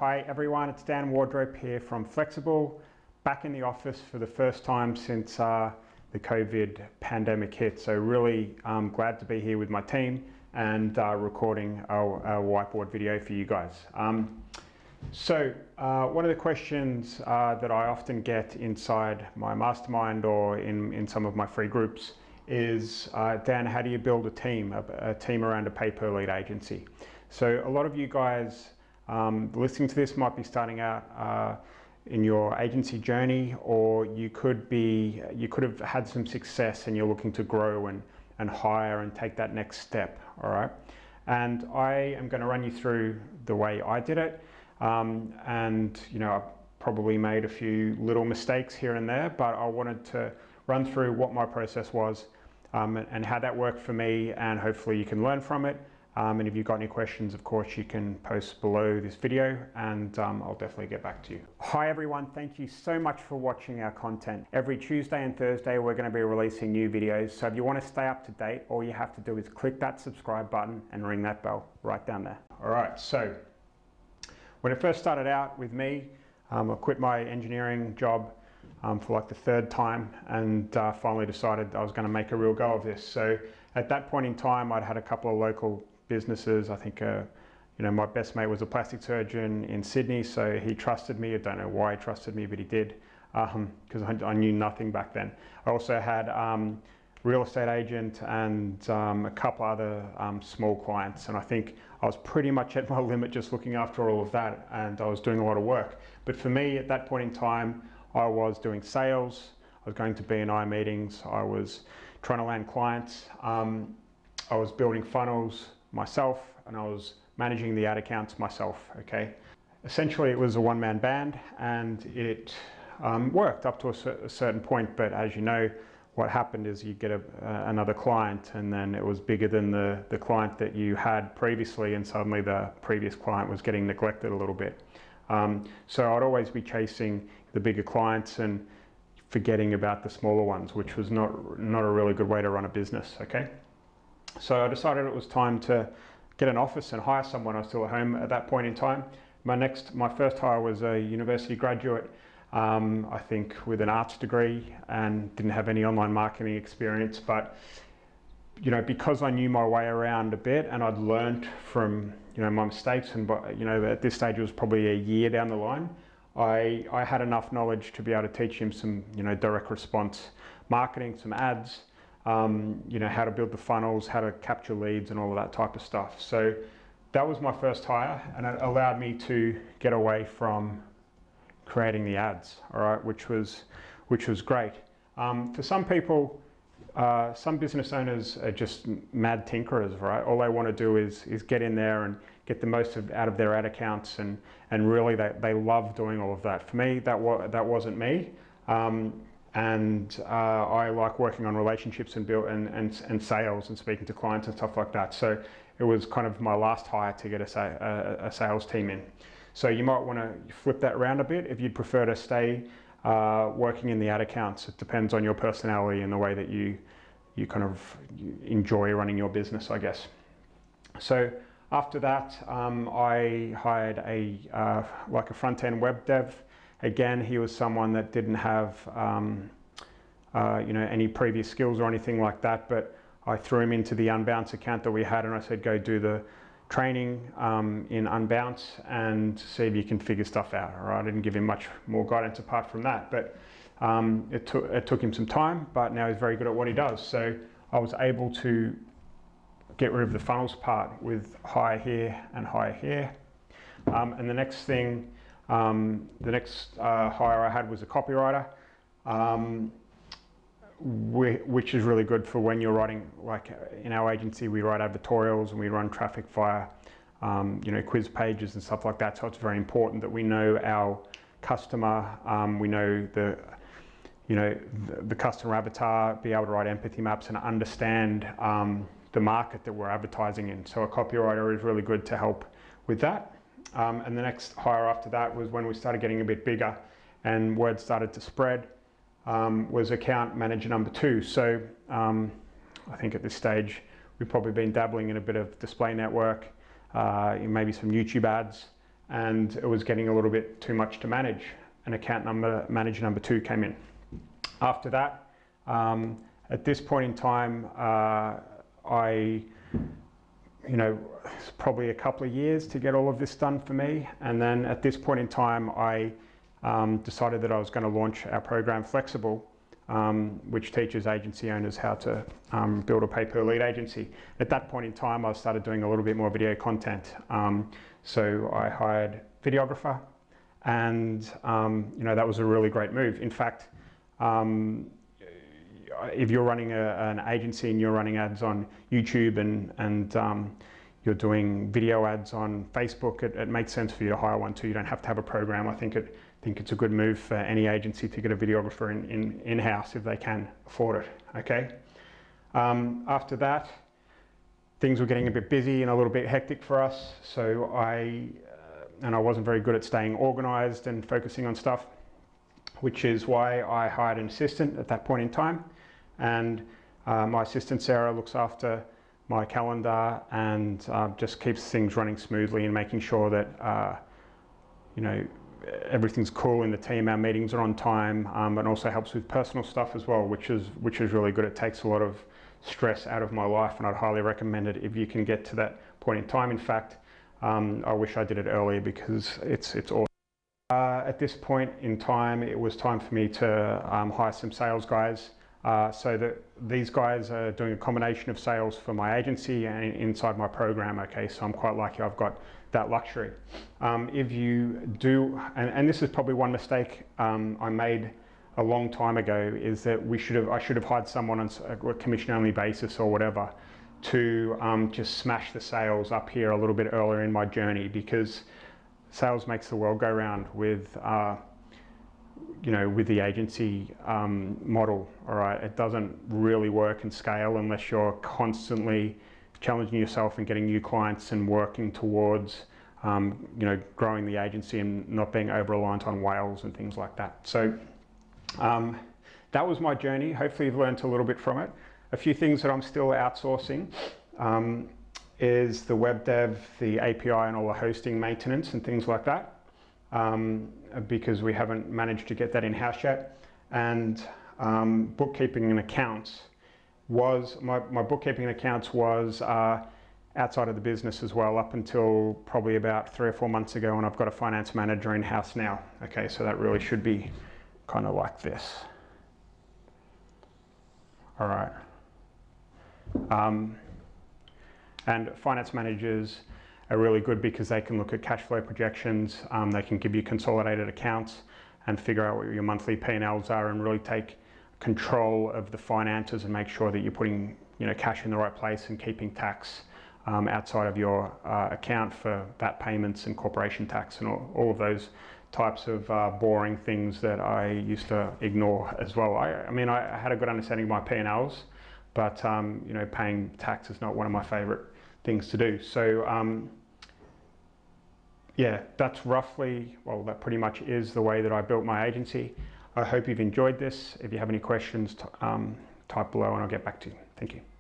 Hi everyone, it's Dan Wardrope here from Flexxable, back in the office for the first time since the COVID pandemic hit. So really glad to be here with my team and recording our whiteboard video for you guys. One of the questions that I often get inside my mastermind or in some of my free groups is, Dan, how do you build a team around a pay-per-lead agency? So a lot of you guys listening to this might be starting out in your agency journey, or you could have had some success and you're looking to grow and hire and take that next step. All right, and I am going to run you through the way I did it, and I probably made a few little mistakes here and there, but I wanted to run through what my process was and how that worked for me, and hopefully you can learn from it. And if you've got any questions, of course, you can post below this video and I'll definitely get back to you. Hi everyone, thank you so much for watching our content. Every Tuesday and Thursday, we're going to be releasing new videos. So if you want to stay up to date, all you have to do is click that subscribe button and ring that bell right down there. All right, so when it first started out with me, I quit my engineering job for like the third time and finally decided I was going to make a real go of this. So at that point in time, I'd had a couple of local businesses. I think my best mate was a plastic surgeon in Sydney, so he trusted me. I don't know why he trusted me, but he did, because I knew nothing back then. I also had real estate agent and a couple other small clients, and I think I was pretty much at my limit just looking after all of that, and I was doing a lot of work. But for me at that point in time, I was doing sales, I was going to B&I meetings, I was trying to land clients, I was building funnels myself, and I was managing the ad accounts myself, okay? Essentially it was a one-man band, and it worked up to a certain point, but as you know, what happened is you get another client, and then it was bigger than the client that you had previously, and suddenly the previous client was getting neglected a little bit. So I'd always be chasing the bigger clients and forgetting about the smaller ones, which was not a really good way to run a business, okay? So I decided it was time to get an office and hire someone. I was still at home at that point in time. My first hire was a university graduate, I think with an arts degree, and didn't have any online marketing experience, but because I knew my way around a bit and I'd learned from my mistakes, and at this stage it was probably a year down the line, I had enough knowledge to be able to teach him some direct response marketing, some ads, how to build the funnels, how to capture leads and all of that type of stuff. So that was my first hire, and it allowed me to get away from creating the ads, all right, which was great. For some people, some business owners are just mad tinkerers, right? All they want to do is get in there and get the most out of their ad accounts, and really they love doing all of that. For me, that wasn't me. I like working on relationships and sales and speaking to clients and stuff like that. So it was kind of my last hire to get a sales team in. So you might want to flip that around a bit if you'd prefer to stay working in the ad accounts. It depends on your personality and the way that you enjoy running your business, I guess. So after that, I hired a front-end web dev. Again, he was someone that didn't have any previous skills or anything like that, but I threw him into the Unbounce account that we had, and I said, go do the training in Unbounce and see if you can figure stuff out. All right, I didn't give him much more guidance apart from that, but it took him some time, but now he's very good at what he does. So I was able to get rid of the funnels part with hire here and hire here. And the next thing, the next hire I had was a copywriter, which is really good for when you're writing, like in our agency, we write advertorials and we run traffic via, quiz pages and stuff like that. So it's very important that we know our customer, we know the customer avatar, be able to write empathy maps and understand the market that we're advertising in. So a copywriter is really good to help with that. And the next hire after that was when we started getting a bit bigger and word started to spread, was account manager number 2. So I think at this stage we've probably been dabbling in a bit of display network, maybe some YouTube ads, and it was getting a little bit too much to manage. And manager number 2 came in. After that, at this point in time, it's probably a couple of years to get all of this done for me. And then at this point in time, I decided that I was going to launch our program Flexxable, which teaches agency owners how to build a pay-per-lead agency. At that point in time, I started doing a little bit more video content. So I hired a videographer, and that was a really great move. In fact, if you're running an agency and you're running ads on YouTube and you're doing video ads on Facebook, it makes sense for you to hire one too. You don't have to have a program. I think it's a good move for any agency to get a videographer in-house if they can afford it, okay? After that, things were getting a bit busy and a little bit hectic for us, so I wasn't very good at staying organized and focusing on stuff, which is why I hired an assistant at that point in time. And my assistant Sarah looks after my calendar and just keeps things running smoothly and making sure that everything's cool in the team. Our meetings are on time, and also helps with personal stuff as well, which is really good. It takes a lot of stress out of my life, and I'd highly recommend it if you can get to that point in time. In fact, I wish I did it earlier because it's awesome. At this point in time, it was time for me to hire some sales guys. So that these guys are doing a combination of sales for my agency and inside my program, okay? So I'm quite lucky I've got that luxury. If you do, and this is probably one mistake I made a long time ago, is that I should have hired someone on a commission-only basis or whatever to just smash the sales up here a little bit earlier in my journey, because sales makes the world go round with with the agency model, all right? It doesn't really work and scale unless you're constantly challenging yourself and getting new clients and working towards, growing the agency and not being over-reliant on whales and things like that. So that was my journey. Hopefully you've learned a little bit from it. A few things that I'm still outsourcing is the web dev, the API and all the hosting maintenance and things like that. Because we haven't managed to get that in-house yet. And bookkeeping and accounts was, my bookkeeping and accounts was outside of the business as well, up until probably about 3 or 4 months ago, and I've got a finance manager in-house now. Okay, so that really should be kind of like this. All right. And finance managers are really good because they can look at cash flow projections, they can give you consolidated accounts and figure out what your monthly P&Ls are and really take control of the finances and make sure that you're putting cash in the right place and keeping tax outside of your account for VAT payments and corporation tax and all of those types of boring things that I used to ignore as well. I mean, I had a good understanding of my P&Ls, but paying tax is not one of my favorite things to do. So yeah, that's roughly, well, that pretty much is the way that I built my agency. I hope you've enjoyed this. If you have any questions, type below and I'll get back to you. Thank you.